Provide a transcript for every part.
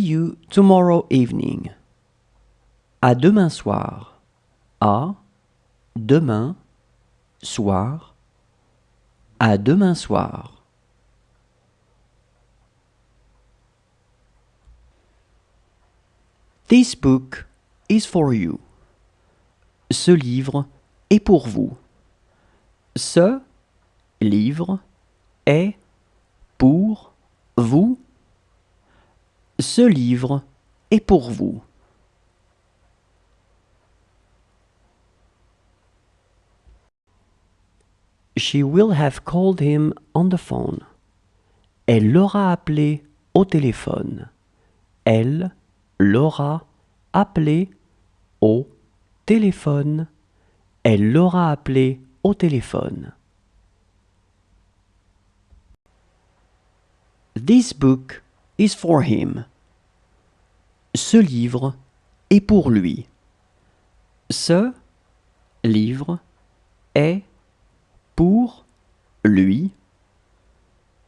you tomorrow evening. À demain soir. À demain soir. À demain soir. This book is for you. Ce livre est pour vous. Ce livre est pour vous. Ce livre est pour vous. She will have called him on the phone. Elle l'aura appelé au téléphone. Elle l'aura appelé au téléphone. Elle l'aura appelé au téléphone. This book is for him. Ce livre est pour lui. Ce livre est pour lui.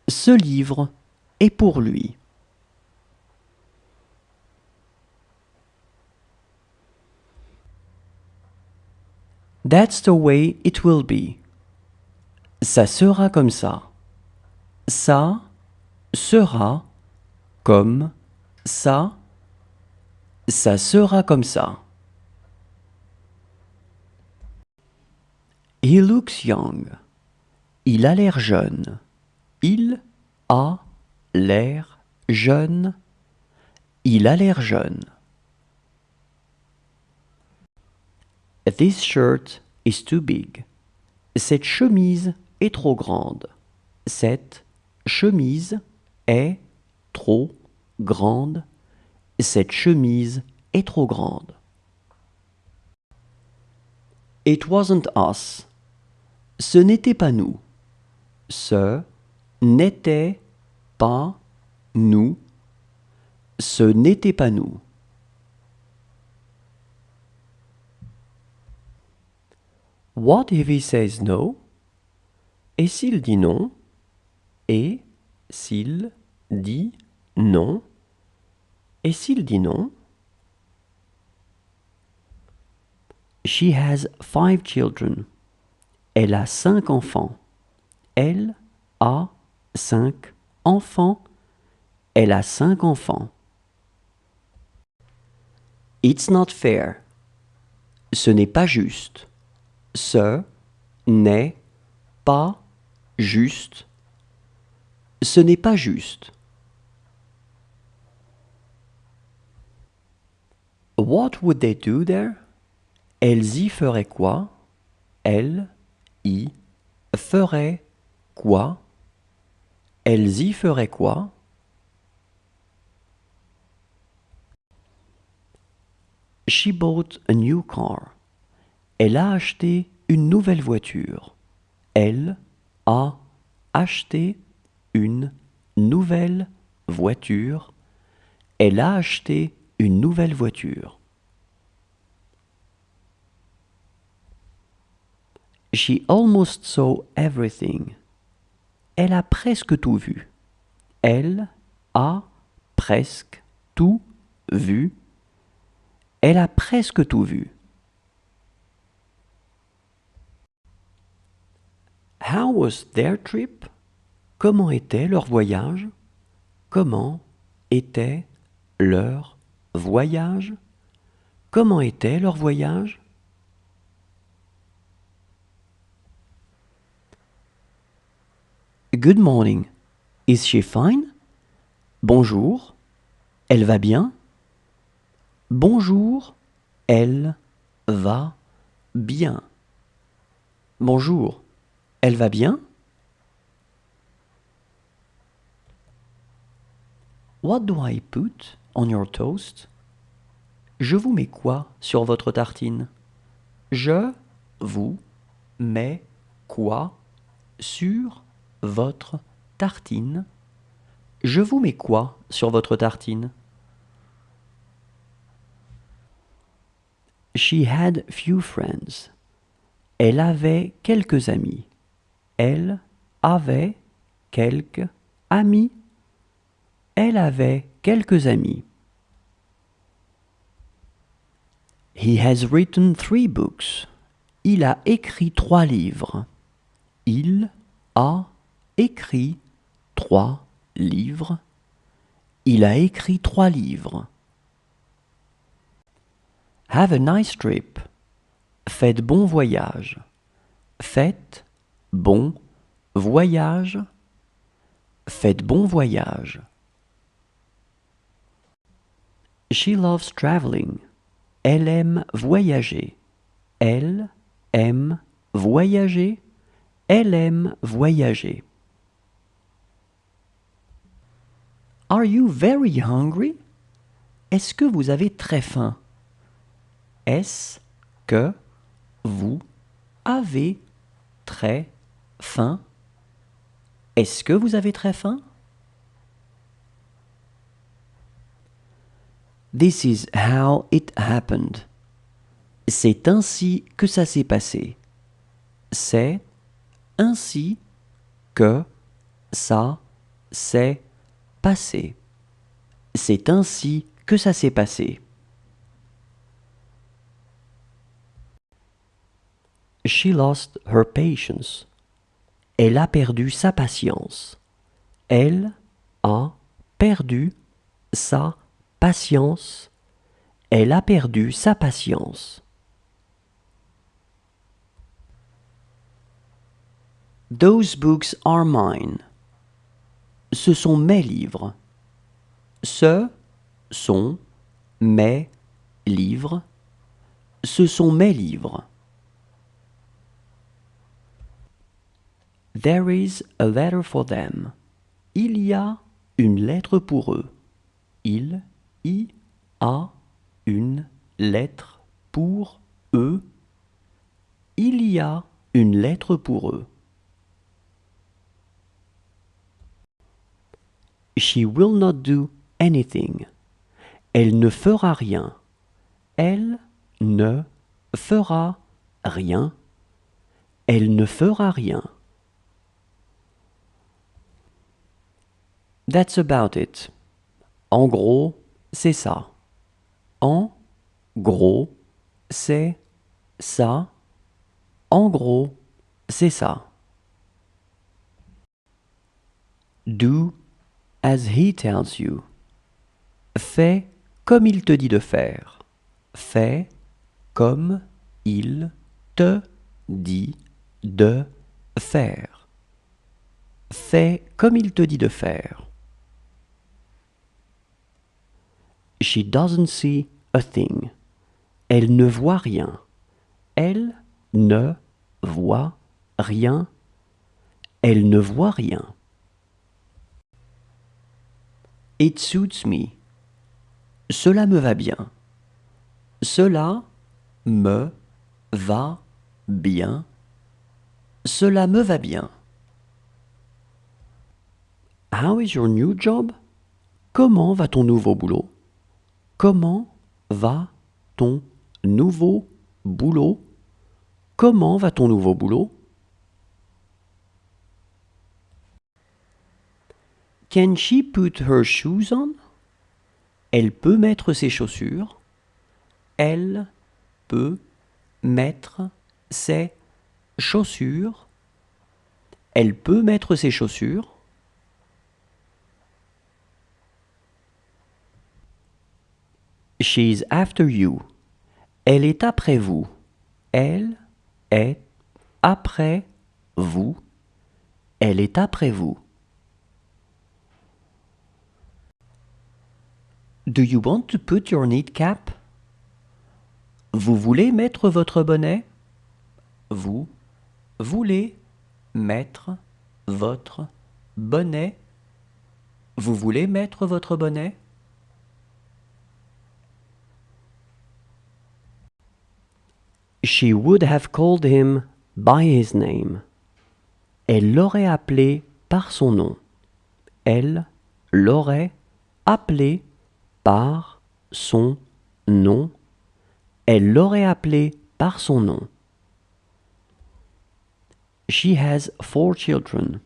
Ce livre est pour lui. That's the way it will be. Ça sera comme ça. Ça sera comme ça. Ça sera comme ça. He looks young. Il a l'air jeune. Il a l'air jeune. Il a l'air jeune. This shirt is too big. Cette chemise est trop grande. Cette chemise est trop grande. Cette chemise est trop grande. It wasn't us. Ce n'était pas nous. Ce n'était pas nous. Ce n'était pas nous. What if he says no? Et s'il dit non? Et s'il dit non? Et s'il dit non? She has 5 children. Elle a 5 enfants. Elle a 5 enfants. Elle a 5 enfants. It's not fair. Ce n'est pas juste. Ce n'est pas juste. Ce n'est pas juste. What would they do there? Elles y feraient quoi? Elles y feraient quoi? Elles y feraient quoi? She bought a new car. Elle a acheté une nouvelle voiture. Elle a acheté une nouvelle voiture. Elle a acheté une nouvelle voiture. She almost saw everything. Elle a presque tout vu. Elle a presque tout vu. Elle a presque tout vu. How was their trip? Comment était leur voyage? Comment était leur voyage? Comment était leur voyage? Good morning. Is she fine? Bonjour. Elle va bien? Bonjour. Elle va bien. Bonjour. Elle va bien? What do I put on your toast? Je vous mets quoi sur votre tartine? Je vous mets quoi sur votre tartine? Je vous mets quoi sur votre tartine? She had few friends. Elle avait quelques amis. Elle avait quelques amis. Elle avait quelques amis. He has written 3 books. Il a écrit 3 livres. Il a écrit 3 livres. Il a écrit 3 livres. Have a nice trip. Faites bon voyage. Faites bon voyage. Faites bon voyage. She loves traveling. Elle aime voyager. Elle aime voyager. Elle aime voyager. Are you very hungry? Est-ce que vous avez très faim? Est-ce que vous avez très faim? Est-ce que vous avez très faim? This is how it happened. C'est ainsi que ça s'est passé. C'est ainsi que ça s'est passé. C'est ainsi que ça s'est passé. She lost her patience. Elle a perdu sa patience. Elle a perdu sa patience. Elle a perdu sa patience. Those books are mine. Ce sont mes livres. Ce sont mes livres. Ce sont mes livres. There is a letter for them. Il y a une lettre pour eux. Il y a une lettre pour eux. Il y a une lettre pour eux. She will not do anything. Elle ne fera rien. Elle ne fera rien. Elle ne fera rien. That's about it. En gros, c'est ça. En gros, c'est ça. En gros, c'est ça. Do as he tells you. Fais comme il te dit de faire. Fais comme il te dit de faire. Fais comme il te dit de faire. She doesn't see a thing. Elle ne voit rien. Elle ne voit rien. Elle ne voit rien. It suits me. Cela me va bien. Cela me va bien. Cela me va bien. How is your new job? Comment va ton nouveau boulot? Comment va ton nouveau boulot? Comment va ton nouveau boulot? Can she put her shoes on? Elle peut mettre ses chaussures. Elle peut mettre ses chaussures. Elle peut mettre ses chaussures. She's after you. Elle est après vous. Elle est après vous. Elle est après vous. Do you want to put your knit cap? Vous voulez mettre votre bonnet? Vous voulez mettre votre bonnet? Vous voulez mettre votre bonnet? She would have called him by his name. Elle l'aurait appelé par son nom. Elle l'aurait appelé par son nom. Elle l'aurait appelé par son nom. She has 4 children.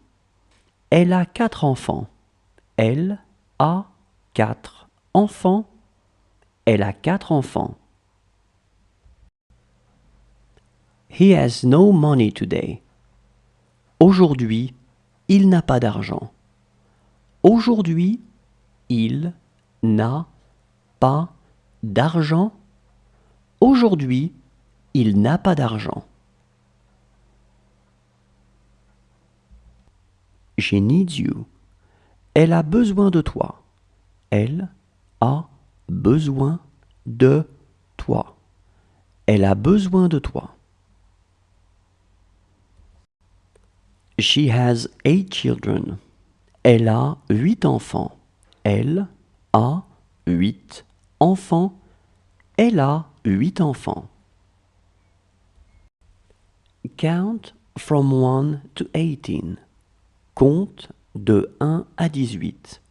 Elle a 4 enfants. Elle a 4 enfants. Elle a 4 enfants. He has no money today. Aujourd'hui, il n'a pas d'argent. Aujourd'hui, il n'a pas d'argent. Aujourd'hui, il n'a pas d'argent. She needs you. Elle a besoin de toi. Elle a besoin de toi. Elle a besoin de toi. She has 8 children. Elle a 8 enfants. Elle a 8 enfants. Elle a 8 enfants. Count from 1 to 18. Compte de 1 à 18.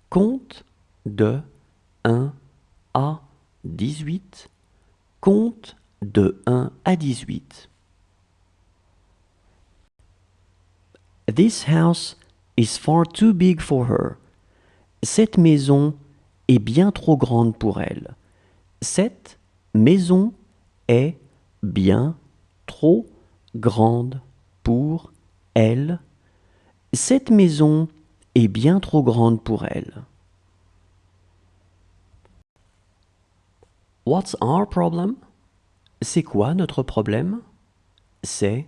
Compte de 1 à 18. Compte de 1 à 18. This house is far too big for her. Cette maison est bien trop grande pour elle. Cette maison est bien trop grande pour elle. Cette maison est bien trop grande pour elle. What's our problem? C'est quoi notre problème? C'est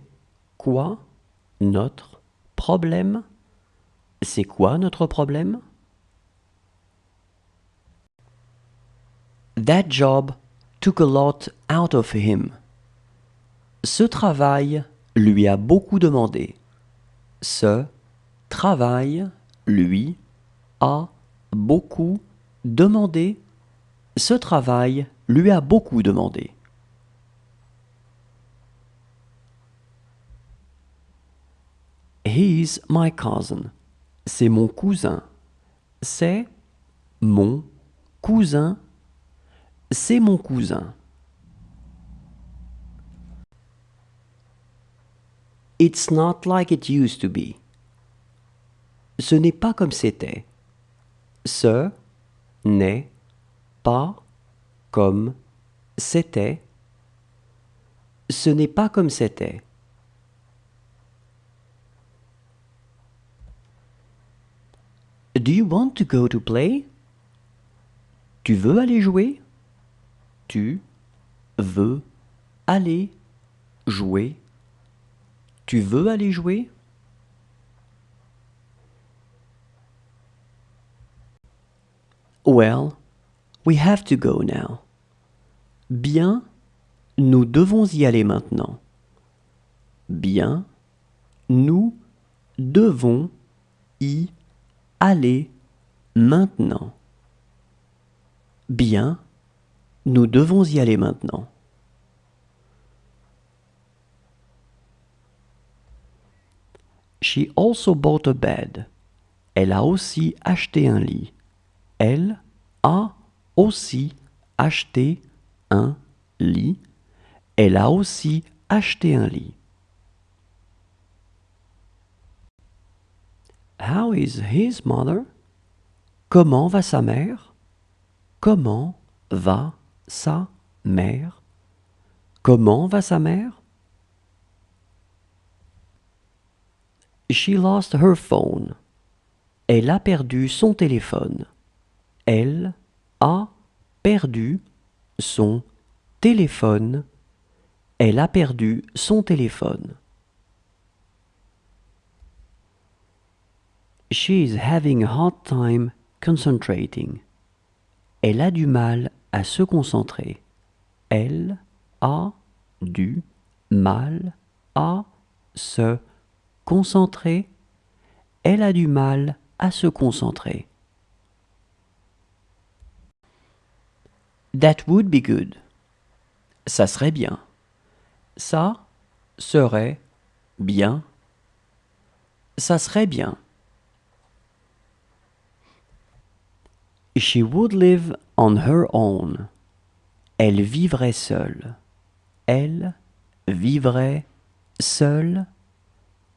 quoi notre problème? C'est quoi notre problème? That job took a lot out of him. Ce travail lui a beaucoup demandé. Ce travail lui a beaucoup demandé. Ce travail lui a beaucoup demandé. He's my cousin. C'est mon cousin. C'est mon cousin. C'est mon cousin. It's not like it used to be. Ce n'est pas comme c'était. Ce n'est pas comme c'était. Ce n'est pas comme c'était. Do you want to go to play? Tu veux aller jouer? Tu veux aller jouer? Tu veux aller jouer? Well, we have to go now. Bien, nous devons y aller maintenant. Bien, nous devons y aller maintenant. Bien, nous devons y aller maintenant. She also bought a bed. Elle a aussi acheté un lit. Elle a aussi acheté un lit. Elle a aussi acheté un lit. How is his mother? Comment va sa mère? Comment va sa mère? Comment va sa mère? She lost her phone. Elle a perdu son téléphone. Elle a perdu son téléphone. Elle a perdu son téléphone. She is having a hard time concentrating. Elle a du mal à se concentrer. Elle a du mal à se concentrer. Elle a du mal à se concentrer. That would be good. Ça serait bien. Ça serait bien. Ça serait bien. She would live on her own. Elle vivrait seule. Elle vivrait seule.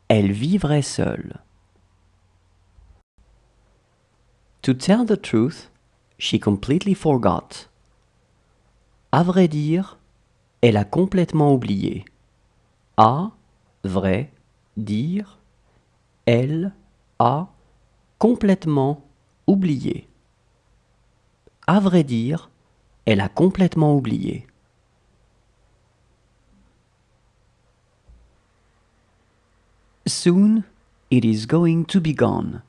Elle vivrait seule. To tell the truth, she completely forgot. À vrai dire, elle a complètement oublié. à vrai dire, elle a complètement oublié. À vrai dire, elle a complètement oublié. Soon it is going to be gone.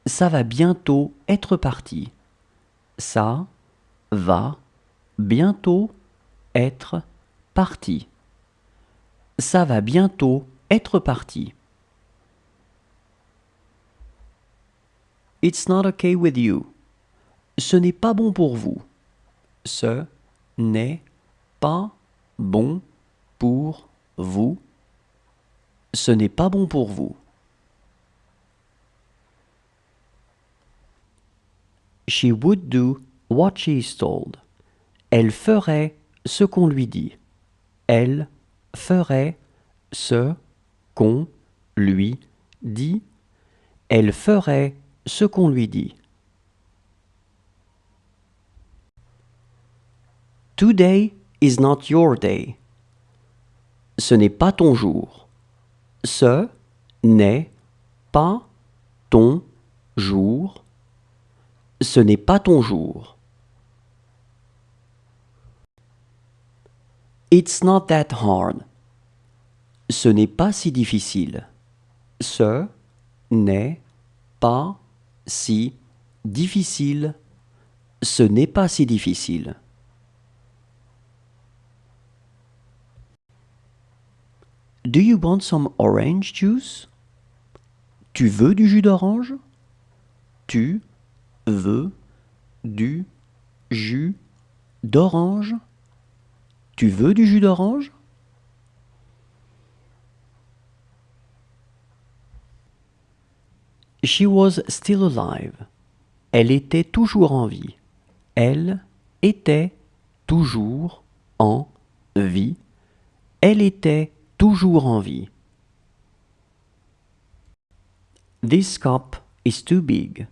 Ça va bientôt être parti. Ça va bientôt être parti. Ça va bientôt être parti. It's not okay with you. Ce n'est pas bon pour vous. Ce n'est pas bon pour vous. Ce n'est pas bon pour vous. She would do what she is told. Elle ferait ce qu'on lui dit. Elle ferait ce qu'on lui dit. Elle ferait ce qu'on lui dit. Today is not your day. Ce n'est pas ton jour. Ce n'est pas ton jour. Ce n'est pas ton jour. It's not that hard. Ce n'est pas si difficile. Ce n'est pas si difficile. Ce n'est pas si difficile. Do you want some orange juice? Tu veux du jus d'orange? Tu veux du jus d'orange? Tu veux du jus d'orange? She was still alive. Elle était toujours en vie. Elle était toujours en vie. Elle était toujours en vie. This cup is too big.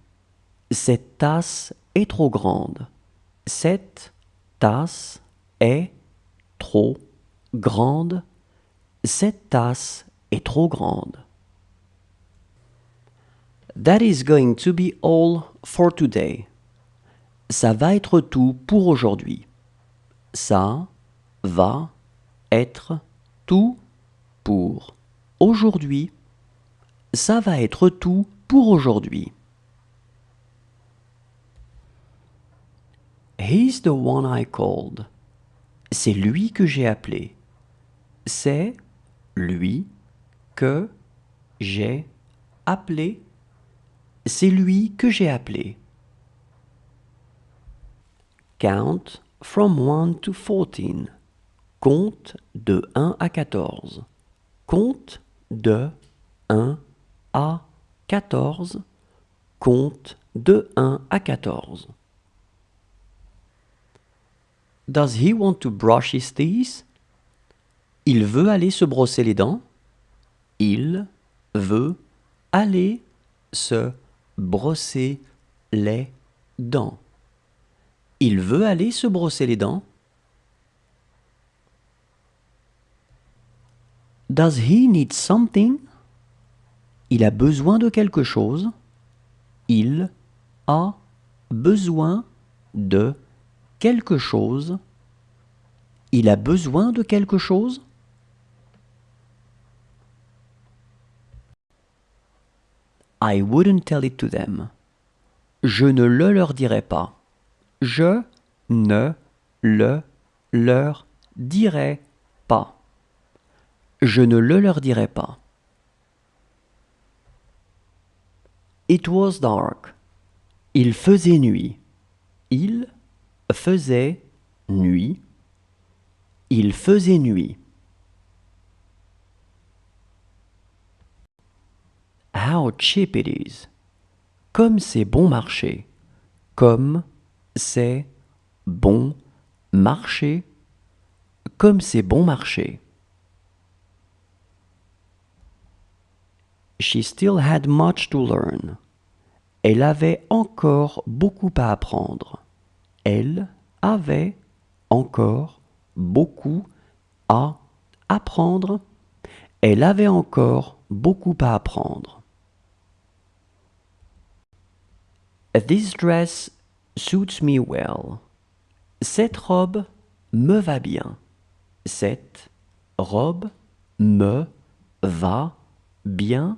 Cette tasse est trop grande. Cette tasse est trop grande. Cette tasse est trop grande. That is going to be all for today. Ça va être tout pour aujourd'hui. Ça va être tout pour aujourd'hui. Ça va être tout pour aujourd'hui. He's the one I called. C'est lui que j'ai appelé. C'est lui que j'ai appelé. C'est lui que j'ai appelé. Count from 1 to 14. Compte de 1 à 14. Compte de 1 à 14. Compte de 1 à 14. Does he want to brush his teeth? Il veut aller se brosser les dents. Il veut aller se brosser les dents. Il veut aller se brosser les dents. Does he need something? Il a besoin de quelque chose. Il a besoin de quelque chose. Il a besoin de quelque chose. I wouldn't tell it to them. Je ne le leur dirai pas. Je ne le leur dirai pas. Je ne le leur dirai pas. It was dark. Il faisait nuit. Il faisait nuit. Il faisait nuit. How cheap it is. Comme c'est bon marché. Comme c'est bon marché. Comme c'est bon marché. She still had much to learn. Elle avait encore beaucoup à apprendre. Elle avait encore beaucoup à apprendre. Elle avait encore beaucoup à apprendre. This dress suits me well. Cette robe me va bien. Cette robe me va bien.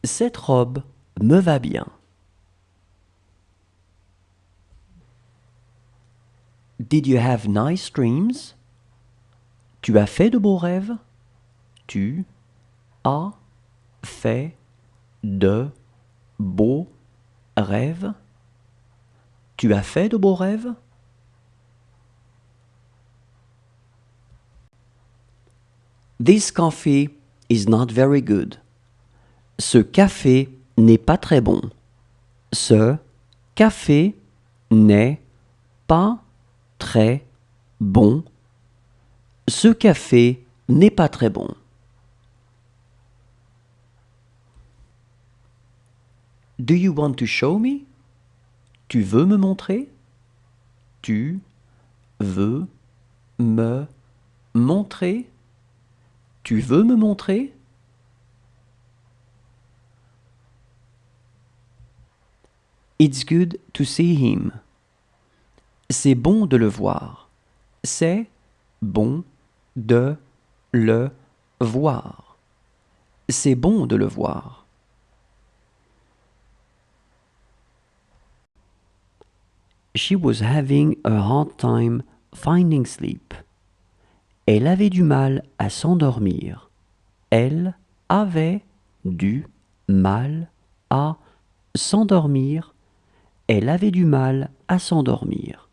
Cette robe me va bien. Did you have nice dreams? Tu as fait de beaux rêves? Tu as fait de beaux rêves? Tu as fait de beaux rêves? This coffee is not very good. Ce café n'est pas très bon. Ce café n'est pas très bon. Ce café n'est pas très bon. Do you want to show me? Tu veux me montrer? Tu veux me montrer? Tu veux me montrer? It's good to see him. C'est bon de le voir. C'est bon de le voir. C'est bon de le voir. She was having a hard time finding sleep. Elle avait du mal à s'endormir. Elle avait du mal à s'endormir. Elle avait du mal à s'endormir.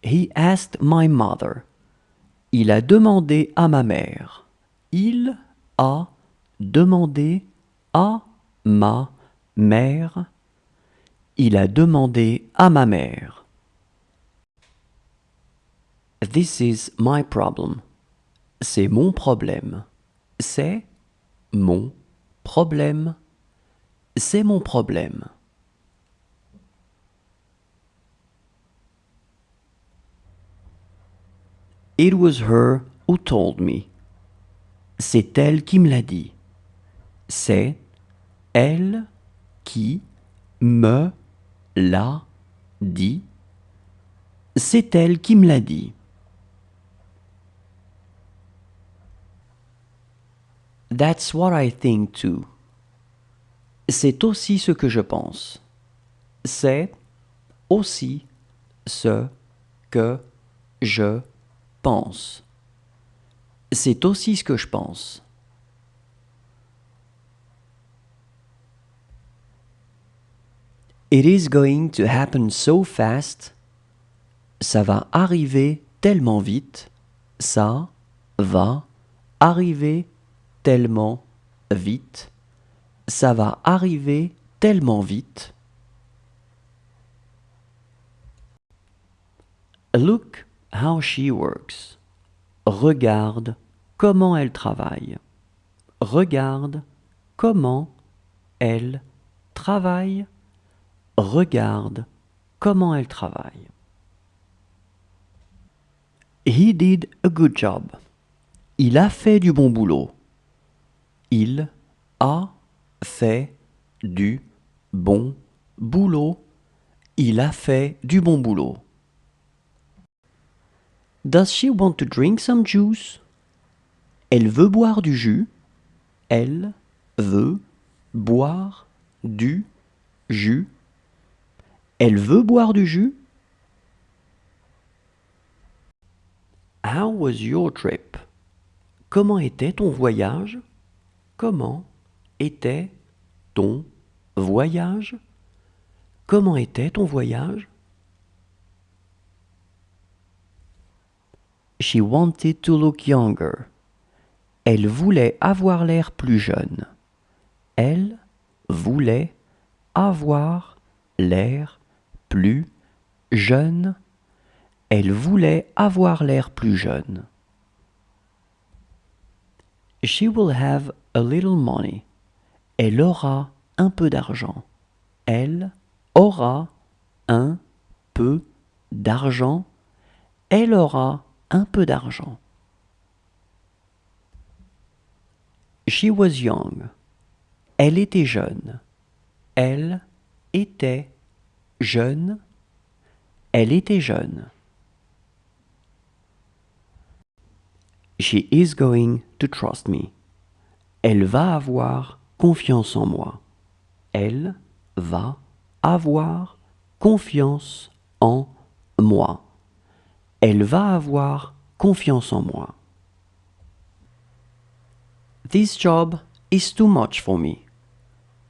He asked my mother. Il a demandé à ma mère. Il a demandé à ma mère. Il a demandé à ma mère. This is my problem. C'est mon problème. C'est mon problème. C'est mon problème. It was her who told me. C'est elle qui me l'a dit. C'est elle qui me l'a dit. C'est elle qui me l'a dit. That's what I think too. C'est aussi ce que je pense. C'est aussi ce que je pense. C'est aussi ce que je pense. It is going to happen so fast. Ça va arriver tellement vite. Ça va arriver tellement vite. Ça va arriver tellement vite. Look how she works. Regarde comment elle travaille. Regarde comment elle travaille. Regarde comment elle travaille. He did a good job. Il a fait du bon boulot. Il a fait du bon boulot. Il a fait du bon boulot. Does she want to drink some juice? Elle veut boire du jus. Elle veut boire du jus. Elle veut boire du jus. How was your trip? Comment était ton voyage? Comment était ton voyage? Comment était ton voyage? She wanted to look younger. Elle voulait avoir l'air plus jeune. Elle voulait avoir l'air plus jeune. Elle voulait avoir l'air plus jeune. She will have a little money. Elle aura un peu d'argent. Elle aura un peu d'argent. Elle aura un peu d'argent. She was young. Elle était jeune. Elle était jeune. Elle était jeune. She is going to trust me. Elle va avoir confiance en moi. Elle va avoir confiance en moi. Elle va avoir confiance en moi. This job is too much for me.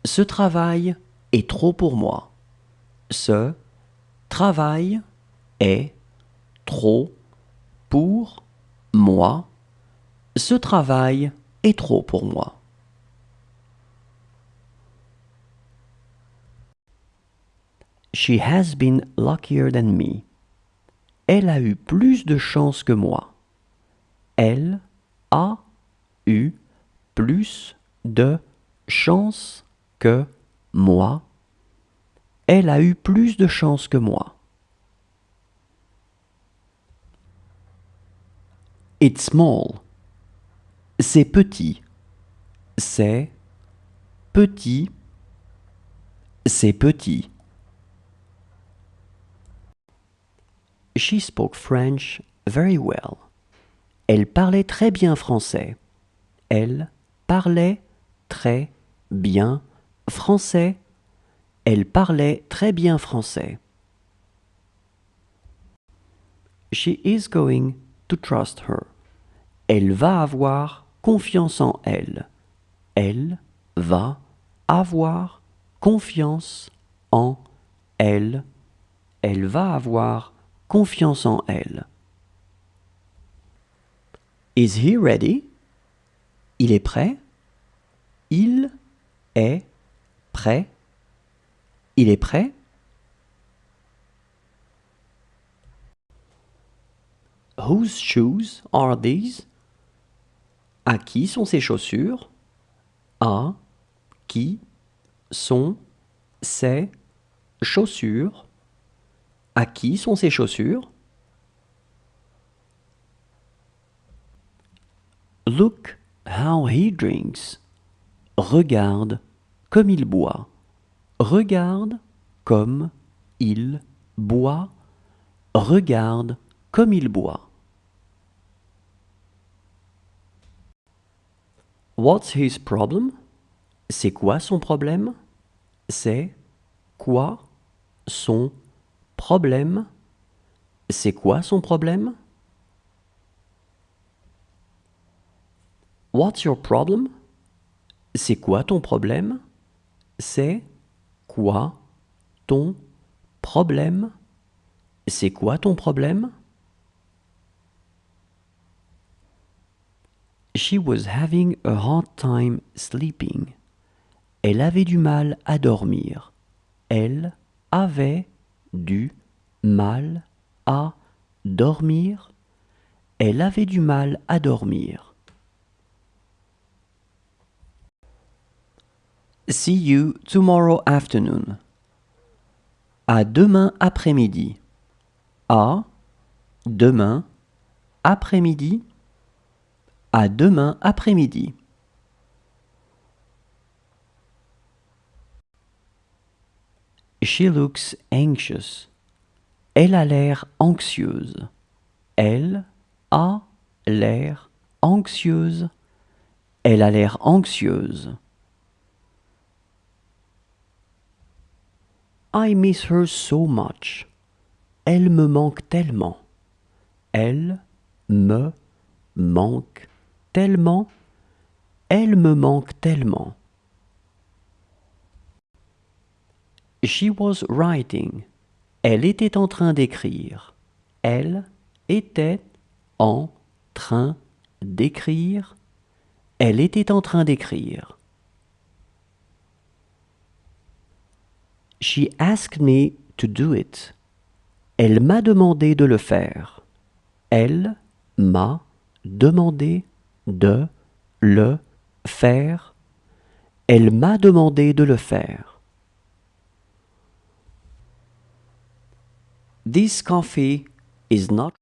Ce travail est trop pour moi. Ce travail est trop pour moi. Ce travail est trop pour moi. She has been luckier than me. Elle a eu plus de chance que moi. Elle a eu plus de chance que moi. Elle a eu plus de chance que moi. It's small. C'est petit. C'est petit. C'est petit. She spoke French very well. Elle parlait très bien français. Elle parlait très bien français. Elle parlait très bien français. She is going to trust her. Elle va avoir confiance en elle. Elle va avoir confiance en elle. Elle va avoir confiance en elle. Is he ready? Il est prêt? Il est prêt? Il est prêt? Whose shoes are these? À qui sont ces chaussures? À qui sont ces chaussures? À qui sont ces chaussures? Look how he drinks. Regarde comme il boit. Regarde comme il boit. Regarde comme il boit. What's his problem? C'est quoi son problème? C'est quoi son problème? C'est quoi son problème? What's your problem? C'est quoi ton problème? C'est quoi ton problème? C'est quoi ton problème? She was having a hard time sleeping. Elle avait du mal à dormir. Elle avait du mal à dormir. Elle avait du mal à dormir. See you tomorrow afternoon. À demain après-midi. À demain après-midi. À demain après-midi. She looks anxious. Elle a l'air anxieuse. Elle a l'air anxieuse. Elle a l'air anxieuse. I miss her so much. Elle me manque tellement. Elle me manque tellement. Elle me manque tellement. She was writing. Elle était en train d'écrire. Elle était en train d'écrire. Elle était en train d'écrire. She asked me to do it. Elle m'a demandé de le faire. Elle m'a demandé de le faire. Elle m'a demandé de le faire. This coffee is not